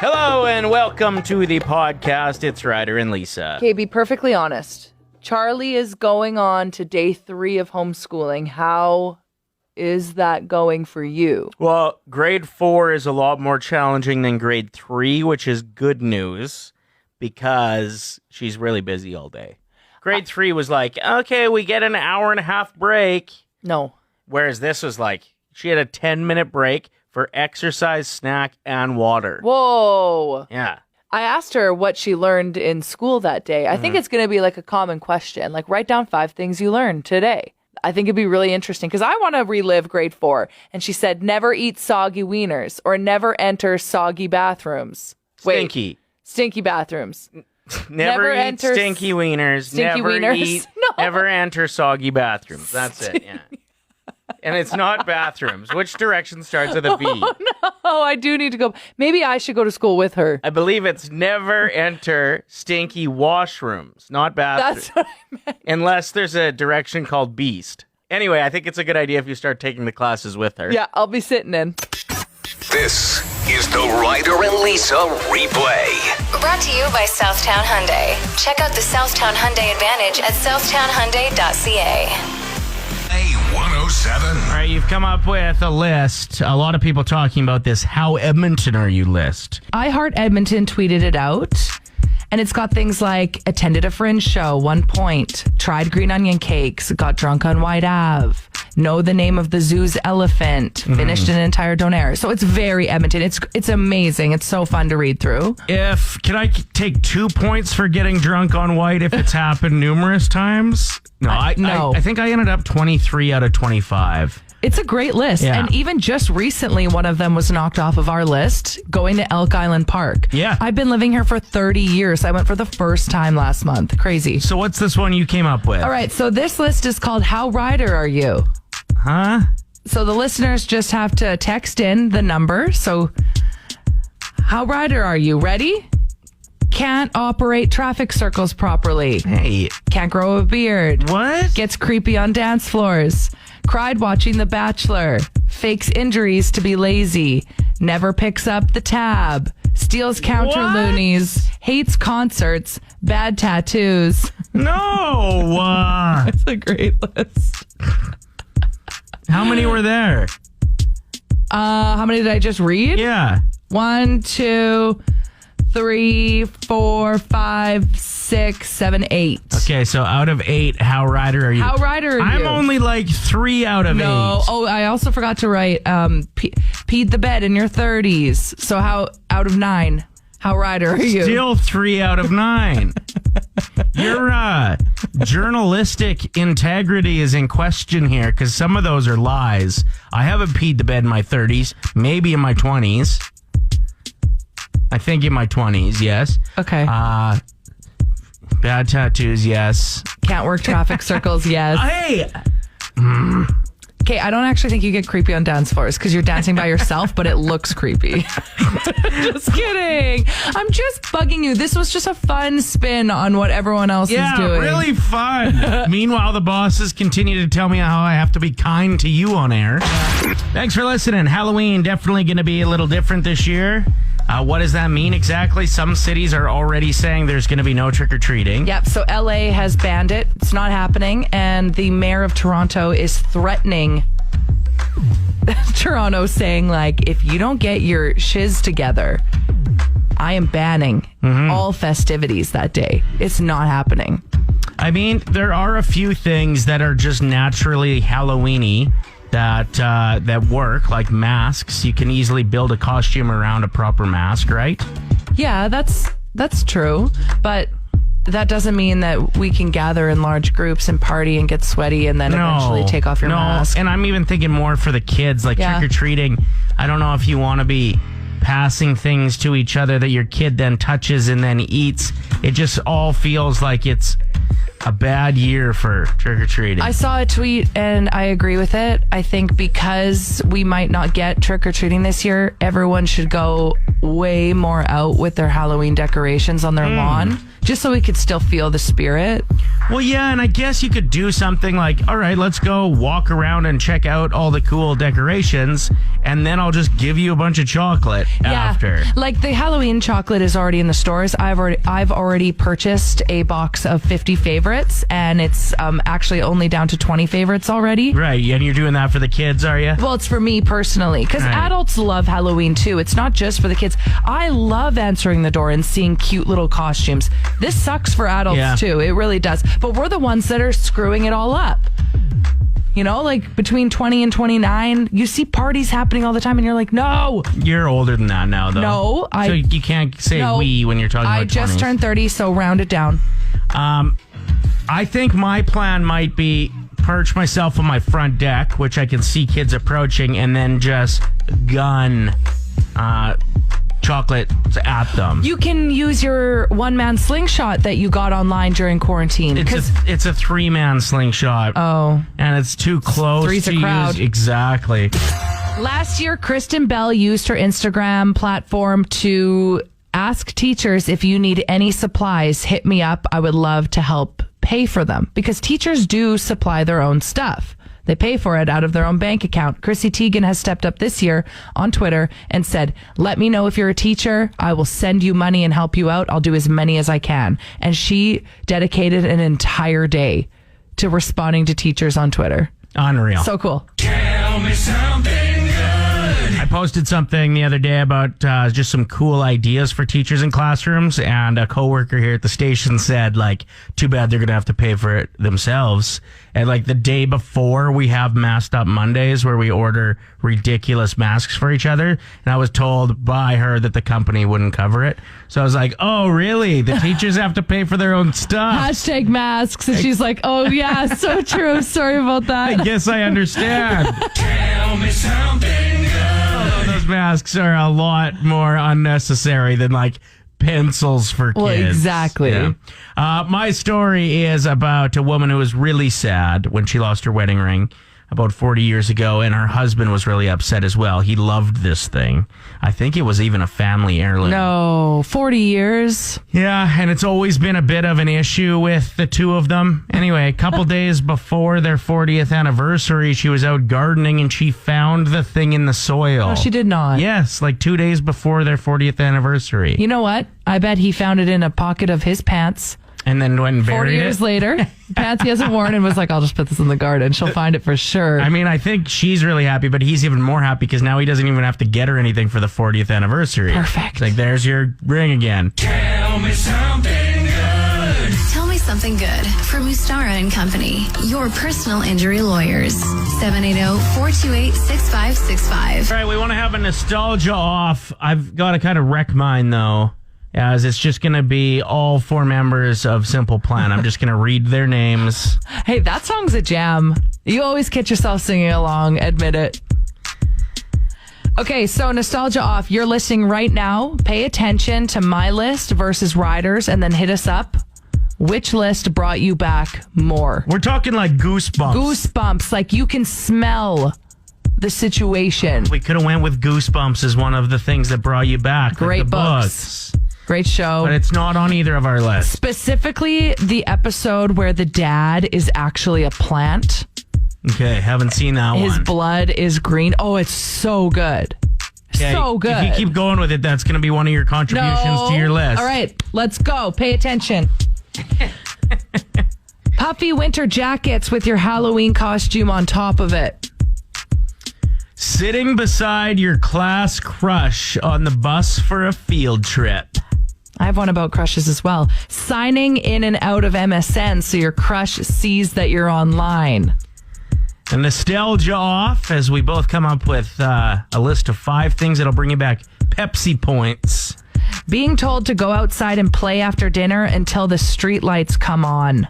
Hello and welcome to the podcast. It's Ryder and Lisa. Okay, be perfectly honest. Charlie is going on to day 3 of homeschooling. How is that going for you? Well, grade 4 is a lot more challenging than grade 3, which is good news because she's really busy all day. Grade 3 was like, okay, we get an hour and a half break. No. Whereas this was like, she had a 10-minute break for exercise, snack, and water. Whoa. Yeah. I asked her what she learned in school that day. I think it's going to be like a common question, like write down 5 things you learned today. I think it'd be really interesting because I want to relive grade 4. And she said, never eat soggy wieners or never enter soggy bathrooms. Stinky. Stinky bathrooms. Never eat stinky wieners. Never enter soggy bathrooms. That's it, yeah. And it's not bathrooms. Which direction starts with a B? Oh, no, I do need to go. Maybe I should go to school with her. I believe it's never enter stinky washrooms, not bathrooms. That's what I meant. Unless there's a direction called beast. Anyway, I think it's a good idea if you start taking the classes with her. Yeah, I'll be sitting in. This is the Ryder and Lisa replay. Brought to you by Southtown Hyundai. Check out the Southtown Hyundai Advantage at southtownhyundai.ca. A107. All right, you've come up with a list. A lot of people talking about this How Edmonton Are You list. I Heart Edmonton tweeted it out, and it's got things like attended a fringe show, 1 point, tried green onion cakes, got drunk on White Ave, know the name of the zoo's elephant, finished an entire donaire. So it's very Edmonton. It's amazing. It's so fun to read through. Can I take 2 points for getting drunk on White if it's happened numerous times? No, I think I ended up 23 out of 25. It's a great list. Yeah. And even just recently, one of them was knocked off of our list, going to Elk Island Park. Yeah. I've been living here for 30 years. I went for the first time last month. Crazy. So what's this one you came up with? All right. So this list is called How Ryder Are You? Huh? So the listeners just have to text in the number. So how Ryder are you? Ready? Can't operate traffic circles properly. Hey. Can't grow a beard. What? Gets creepy on dance floors. Cried watching The Bachelor. Fakes injuries to be lazy. Never picks up the tab. Steals counter loonies. Hates concerts. Bad tattoos. No. It's a great list. How many were there? How many did I just read? Yeah. 1, 2, 3, 4, 5, 6, 7, 8. Okay, so out of 8, How Ryder Are You? How Ryder Are You? I'm only like 3 out of 8. No. Oh, I also forgot to write peed the bed in your 30s. So how out of 9, How Ryder Are You? Still 3 out of 9. Your journalistic integrity is in question here because some of those are lies. I haven't peed the bed in my 30s, maybe in my 20s. I think in my 20s, yes. Okay. Bad tattoos, yes. Can't work traffic circles, yes. Hey! Okay, I don't actually think you get creepy on dance floors because you're dancing by yourself, but it looks creepy. Just kidding. I'm just bugging you. This was just a fun spin on what everyone else is doing. Yeah, really fun. Meanwhile, the bosses continue to tell me how I have to be kind to you on air. Thanks for listening. Halloween definitely going to be a little different this year. What does that mean exactly? Some cities are already saying there's going to be no trick-or-treating. Yep, so LA has banned it. It's not happening. And the mayor of Toronto is threatening Toronto, saying, like, if you don't get your shiz together, I am banning all festivities that day. It's not happening. I mean, there are a few things that are just naturally Halloween-y that work, like masks. You can easily build a costume around a proper mask, right? Yeah, that's true. But that doesn't mean that we can gather in large groups and party and get sweaty and then eventually take off your mask. And I'm even thinking more for the kids, like trick-or-treating. I don't know if you want to be passing things to each other that your kid then touches and then eats. It just all feels like it's a bad year for trick-or-treating. I saw a tweet and I agree with it. I think because we might not get trick-or-treating this year, everyone should go way more out with their Halloween decorations on their lawn, just so we could still feel the spirit. Well, yeah, and I guess you could do something like, all right, let's go walk around and check out all the cool decorations, and then I'll just give you a bunch of chocolate after. Like the Halloween chocolate is already in the stores. I've already purchased a box of 50 favorites, and it's actually only down to 20 favorites already. Right, and you're doing that for the kids, are you? Well, it's for me personally, because adults love Halloween too. It's not just for the kids. I love answering the door and seeing cute little costumes. This sucks for adults too. It really does. But we're the ones that are screwing it all up. You know, like between 20 and 29, you see parties happening all the time and you're like, no. You're older than that now, though. No. So you can't say we when you're talking about 20s. I just turned 30, so round it down. I think my plan might be perch myself on my front deck, which I can see kids approaching, and then just gun chocolate at them. You can use your one-man slingshot that you got online during quarantine. It's a three-man slingshot. Oh. And it's too close Three's to a crowd. use. Exactly. Last year, Kristen Bell used her Instagram platform to ask teachers, if you need any supplies, hit me up. I would love to help pay for them. Because teachers do supply their own stuff. They pay for it out of their own bank account. Chrissy Teigen has stepped up this year on Twitter and said, let me know if you're a teacher. I will send you money and help you out. I'll do as many as I can. And she dedicated an entire day to responding to teachers on Twitter. Unreal. So cool. Tell me something good. I posted something the other day about just some cool ideas for teachers in classrooms, and a coworker here at the station said, like, too bad they're going to have to pay for it themselves. And like the day before, we have Masked Up Mondays where we order ridiculous masks for each other. And I was told by her that the company wouldn't cover it. So I was like, oh, really? The teachers have to pay for their own stuff. Hashtag masks. And she's like, oh, yeah, so true. Sorry about that. I guess I understand. Tell me something good. Although those masks are a lot more unnecessary than like pencils for kids. Well, exactly. Yeah. My story is about a woman who was really sad when she lost her wedding ring about 40 years ago, and her husband was really upset as well. He loved this thing. I think it was even a family heirloom. No, 40 years. Yeah, and it's always been a bit of an issue with the two of them. Anyway, a couple days before their 40th anniversary, she was out gardening and she found the thing in the soil. Oh, she did not. Yes, like 2 days before their 40th anniversary. You know what? I bet he found it in a pocket of his pants. And then went and 40 buried years it. later, pants he hasn't worn, and was like, I'll just put this in the garden. She'll find it for sure. I mean, I think she's really happy, but he's even more happy because now he doesn't even have to get her anything for the 40th anniversary. Perfect. It's like, there's your ring again. Tell me something good. Tell me something good from Mustara and Company, your personal injury lawyers. 780-428-6565. All right, we want to have a nostalgia off. I've got to kind of wreck mine, though, as it's just going to be all four members of Simple Plan. I'm just going to read their names. Hey, that song's a jam. You always catch yourself singing along, admit it. Okay, so Nostalgia Off. You're listening right now. Pay attention to my list versus Ryder's, and then hit us up. Which list brought you back more? We're talking like goosebumps. Goosebumps, like you can smell the situation. We could have went with Goosebumps as one of the things that brought you back. Great like the books. Great show. But it's not on either of our lists. Specifically, the episode where the dad is actually a plant. Okay, haven't seen that one. His blood is green. Oh, it's so good. Okay, So good. If you keep going with it, that's going to be one of your contributions to your list. All right, let's go. Pay attention. Puffy winter jackets with your Halloween costume on top of it. Sitting beside your class crush on the bus for a field trip. I have one about crushes as well. Signing in and out of MSN so your crush sees that you're online. The nostalgia off as we both come up with a list of 5 things that'll bring you back Pepsi points. Being told to go outside and play after dinner until the street lights come on.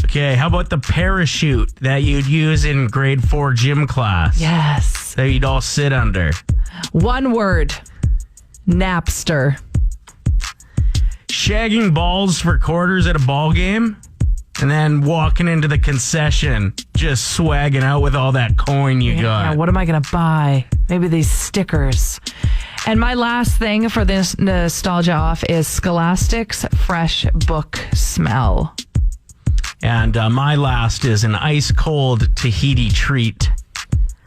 Okay, how about the parachute that you'd use in grade 4 gym class? Yes. That you'd all sit under. One word. Napster. shagging balls for quarters at a ball game, and then walking into the concession, just swagging out with all that coin you got. Yeah, what am I going to buy? Maybe these stickers. And my last thing for this Nostalgia Off is Scholastic's fresh book smell. And my last is an ice-cold Tahiti treat.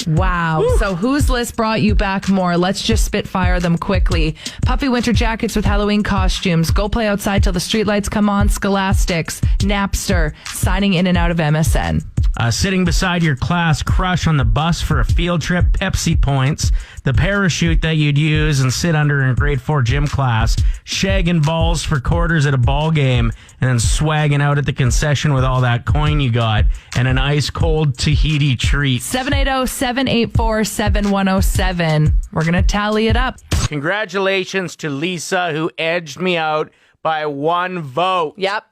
Wow. Woo. So whose list brought you back more? Let's just spitfire them quickly. Puffy winter jackets with Halloween costumes. Go play outside till the streetlights come on. Scholastics. Napster. Signing in and out of MSN. Sitting beside your class crush on the bus for a field trip, Pepsi points, the parachute that you'd use and sit under in grade 4 gym class, shagging balls for quarters at a ball game, and then swagging out at the concession with all that coin you got, and an ice-cold Tahiti treat. 780-784-7107. We're going to tally it up. Congratulations to Lisa, who edged me out by 1 vote. Yep.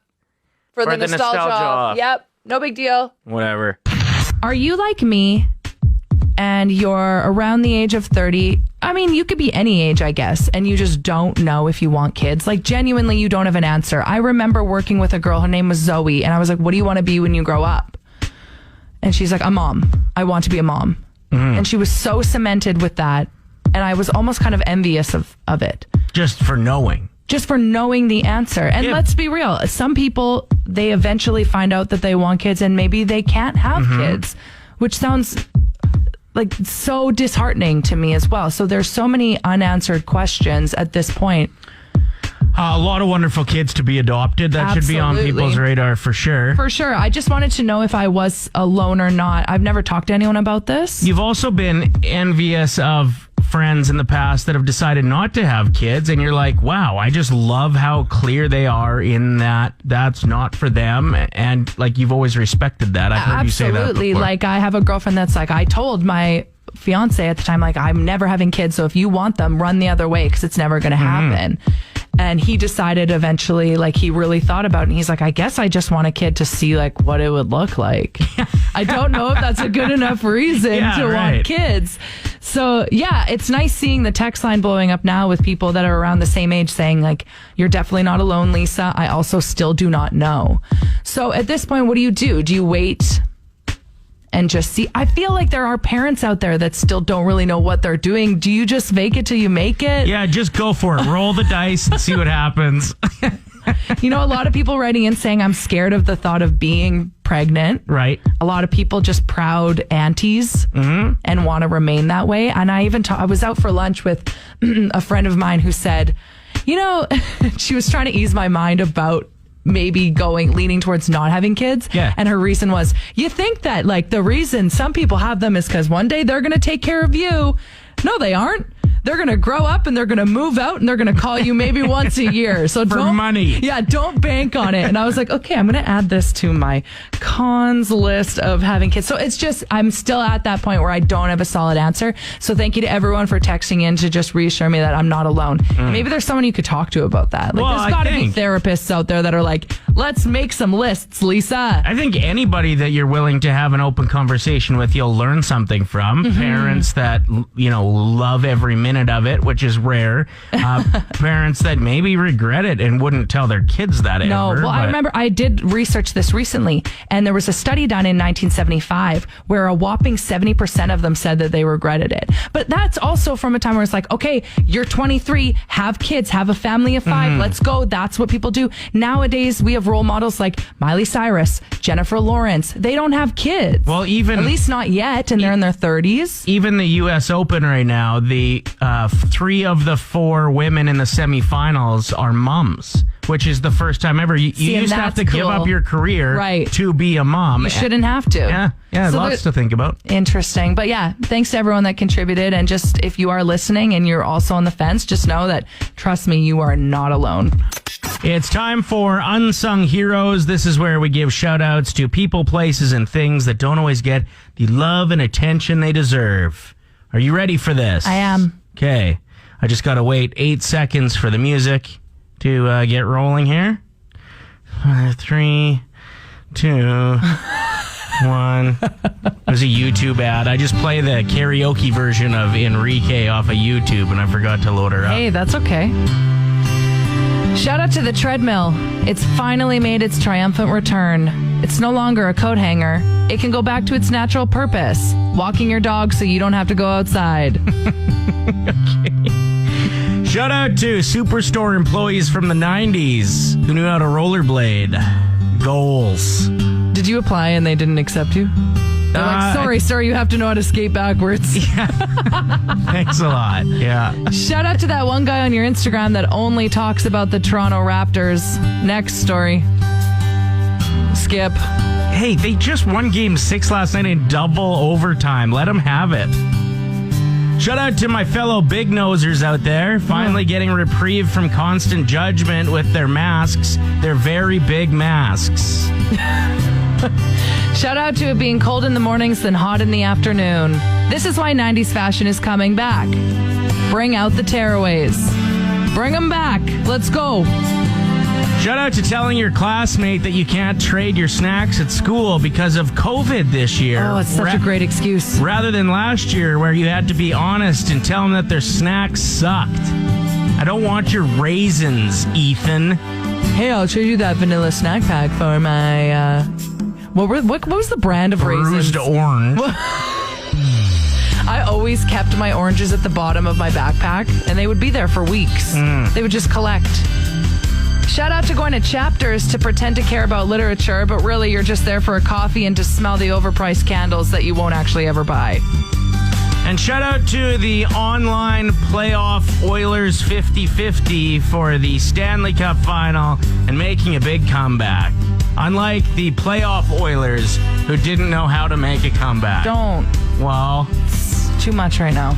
For the Nostalgia Off. Yep. No big deal. Whatever. Are you like me and you're around the age of 30? I mean, you could be any age, I guess, and you just don't know if you want kids. Like, genuinely, you don't have an answer. I remember working with a girl, her name was Zoe, and I was like, what do you want to be when you grow up? And she's like, a mom. I want to be a mom. Mm-hmm. And she was so cemented with that, and I was almost kind of envious of it. Just for knowing the answer. And let's be real. Some people, they eventually find out that they want kids and maybe they can't have kids, which sounds like so disheartening to me as well. So there's so many unanswered questions at this point. A lot of wonderful kids to be adopted. That should be on people's radar for sure. For sure. I just wanted to know if I was alone or not. I've never talked to anyone about this. You've also been envious of friends in the past that have decided not to have kids, and you're like, wow, I just love how clear they are in that that's not for them, and like you've always respected that. I've heard you say that before. Like, I have a girlfriend that's like, I told my fiance at the time, like, I'm never having kids, so if you want them, run the other way because it's never going to happen. And he decided eventually, like, he really thought about it, and he's like, I guess I just want a kid to see, like, what it would look like. I don't know if that's a good enough reason to want kids. So, yeah, it's nice seeing the text line blowing up now with people that are around the same age saying, like, you're definitely not alone, Lisa. I also still do not know. So at this point, what do? Do you wait and just see? I feel like there are parents out there that still don't really know what they're doing. Do you just fake it till you make it? Yeah, just go for it. Roll the dice and see what happens. You know, a lot of people writing in saying, I'm scared of the thought of being pregnant. Right. A lot of people just proud aunties and want to remain that way. And I even I was out for lunch with a friend of mine who said, you know, she was trying to ease my mind about maybe leaning towards not having kids. Yeah. And her reason was, you think that, like, the reason some people have them is because one day they're going to take care of you. No, they aren't. They're going to grow up and they're going to move out and they're going to call you maybe once a year. So for money. Yeah, don't bank on it. And I was like, okay, I'm going to add this to my cons list of having kids. So it's just, I'm still at that point where I don't have a solid answer. So thank you to everyone for texting in to just reassure me that I'm not alone. Maybe there's someone you could talk to about that. Like, there's got to be therapists out there that are like, let's make some lists, Lisa. I think anybody that you're willing to have an open conversation with, you'll learn something from. Parents that, you know, love every minute of it, which is rare. Parents that maybe regret it and wouldn't tell their kids that ever. No, well, I remember I did research this recently, and there was a study done in 1975 where a whopping 70% of them said that they regretted it. But that's also from a time where it's like, okay, you're 23, have kids, have a family of 5, let's go. That's what people do. Nowadays, we have role models like Miley Cyrus, Jennifer Lawrence. They don't have kids. Well, even... At least not yet, and they're in their 30s. Even the U.S. Open right now, the 3 of the 4 women in the semifinals are mums, which is the first time ever. You used to have to give up your career to be a mom. You shouldn't have to. Yeah, so lots to think about. Interesting. But yeah, thanks to everyone that contributed. And just if you are listening and you're also on the fence, just know that, trust me, you are not alone. It's time for Unsung Heroes. This is where we give shout outs to people, places, and things that don't always get the love and attention they deserve. Are you ready for this? I am. Okay. I just got to wait 8 seconds for the music to get rolling here. 3, 2, 1. It was a YouTube ad. I just play the karaoke version of Enrique off of YouTube, and I forgot to load her up. Hey, that's okay. Shout out to the treadmill. It's finally made its triumphant return. It's no longer a coat hanger. It can go back to its natural purpose, walking your dog so you don't have to go outside. Shout out to Superstore employees from the 90s who knew how to rollerblade. Goals. Did you apply and they didn't accept you? They're like, sorry, sir, you have to know how to skate backwards. Yeah. Thanks a lot. Yeah. Shout out to that one guy on your Instagram that only talks about the Toronto Raptors. Next story. Skip. Hey, they just won Game 6 last night in double overtime. Let them have it. Shout out to my fellow big nosers out there, finally getting reprieve from constant judgment with their masks. They're very big masks. Shout out to it being cold in the mornings then hot in the afternoon. This is why 90s fashion is coming back. Bring out the tearaways. Bring them back. Let's go. Shout out to telling your classmate that you can't trade your snacks at school because of COVID this year. Oh, it's such a great excuse. Rather than last year where you had to be honest and tell them that their snacks sucked. I don't want your raisins, Ethan. Hey, I'll trade you that vanilla snack pack for my, what was the brand of raisins? Bruised orange. I always kept my oranges at the bottom of my backpack, and they would be there for weeks. They would just collect. Shout out to going to Chapters to pretend to care about literature, but really you're just there for a coffee and to smell the overpriced candles that you won't actually ever buy. And shout out to the online playoff Oilers 50-50 for the Stanley Cup final and making a big comeback. Unlike the playoff Oilers who didn't know how to make a comeback. Don't. Well, It's too much right now.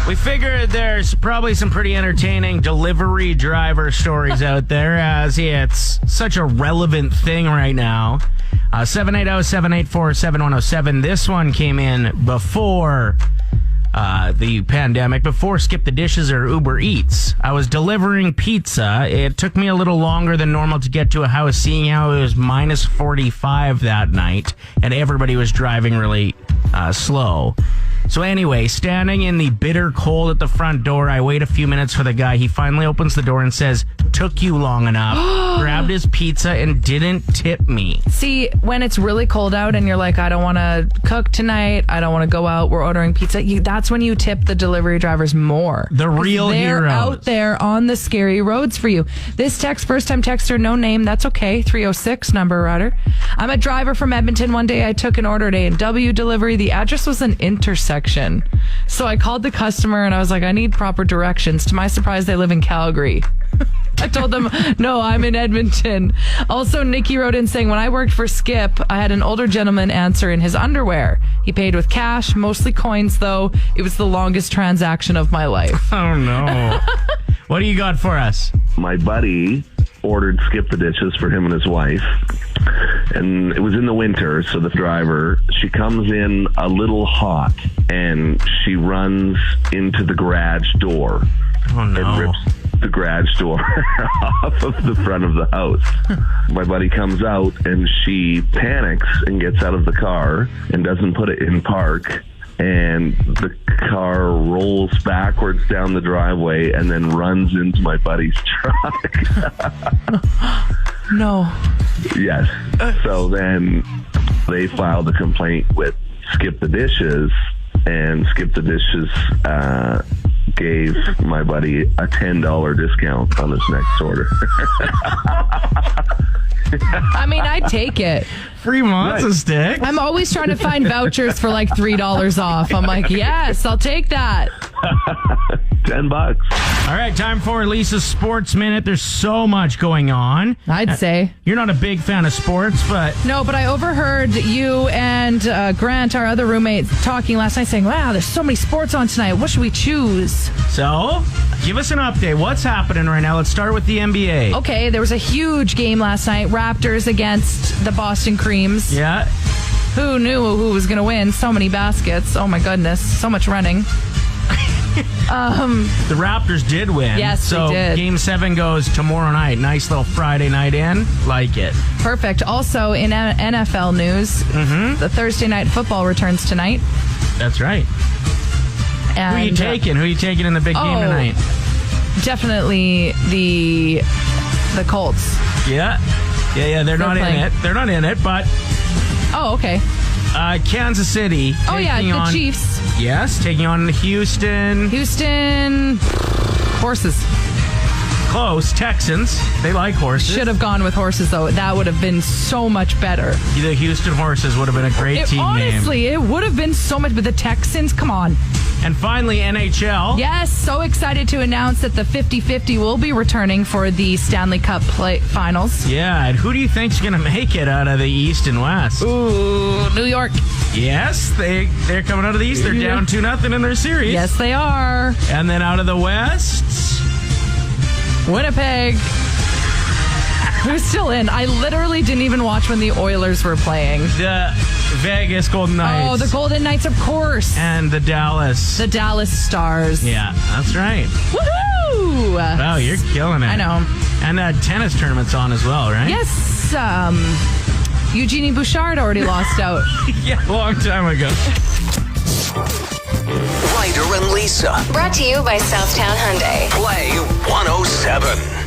we figured there's probably some pretty entertaining delivery driver stories out there as it's such a relevant thing right now. 780-784-7107. This one came in before the pandemic, before Skip the Dishes or Uber Eats. I was delivering pizza. It took me a little longer than normal to get to a house, seeing how it was minus 45 that night, and everybody was driving really slow. So anyway, standing in the bitter cold at the front door, I wait a few minutes for the guy. He finally opens the door and says, "Took you long enough," grabbed his pizza and didn't tip me. See, when it's really cold out and you're like, I don't want to cook tonight, I don't want to go out, we're ordering pizza, that's when you tip the delivery drivers more. The real They're heroes. out there on the scary roads for you. This text, first time texter, no name, that's okay. 306 number, Ryder. I'm a driver from Edmonton. One day I took an order at A&W delivery. The address was an intersection. So I called the customer and I was like, I need proper directions. To my surprise, they live in Calgary. I told them, no, I'm in Edmonton. Also, Nikki wrote in saying, when I worked for Skip, I had an older gentleman answer in his underwear. He paid with cash, mostly coins, though. It was the longest transaction of my life. Oh, no. What do you got for us? My buddy ordered Skip the Dishes for him and his wife, and it was in the winter, so the driver, she comes in a little hot, and she runs into the garage door. Oh, no. And rips the garage door off of the front of the house. My buddy comes out, and she panics and gets out of the car and doesn't put it in park. And the car rolls backwards down the driveway and then runs into my buddy's truck. No. Yes. So then they filed a complaint with Skip the Dishes, and Skip the Dishes gave my buddy a $10 discount on his next order. I mean, I'd take it. Free matzo stick. I'm always trying to find vouchers for like $3 off. I'm like, yes, I'll take that. $10. All right, time for Lisa's Sports Minute. There's so much going on. I'd say. You're not a big fan of sports, but... No, but I overheard you and Grant, our other roommate, talking last night saying, wow, there's so many sports on tonight. What should we choose? So, give us an update. What's happening right now? Let's start with the NBA. Okay, there was a huge game last night. Raptors against the Boston Creams. Yeah. Who knew who was going to win? So many baskets. Oh, my goodness. So much running. The Raptors did win. Yes, so they did. Game 7 goes tomorrow night. Nice little Friday night in. Like it. Perfect. Also, in NFL news, the Thursday night football returns tonight. That's right. And, Who are you taking? Who are you taking in the big game tonight? definitely the Colts. Yeah. They're not playing. in it. They're not in it, but Oh, okay. Kansas City. Oh, yeah, taking the on, Chiefs. Yes, taking on Houston. Houston horses. Close. Texans. They like horses. Should have gone with horses, though. That would have been so much better. The Houston Horses would have been a great team name. Honestly, it would have been so much, but the Texans, come on. And finally, NHL. Yes, so excited to announce that the 50-50 will be returning for the Stanley Cup finals. Yeah, and who do you think's going to make it out of the East and West? Ooh, New York. Yes, they're coming out of the East. They're down 2-0 in their series. Yes, they are. And then out of the West, Winnipeg. Who's still in? I literally didn't even watch when the Oilers were playing. the Vegas Golden Knights. Oh, the Golden Knights, of course. And the Dallas. The Dallas Stars. Yeah, that's right. Woohoo! Wow, you're killing it. I know. And that tennis tournament's on as well, right? Yes, Eugenie Bouchard already lost out. Yeah, a long time ago. Ryder and Lisa. Brought to you by Southtown Hyundai. Play 107.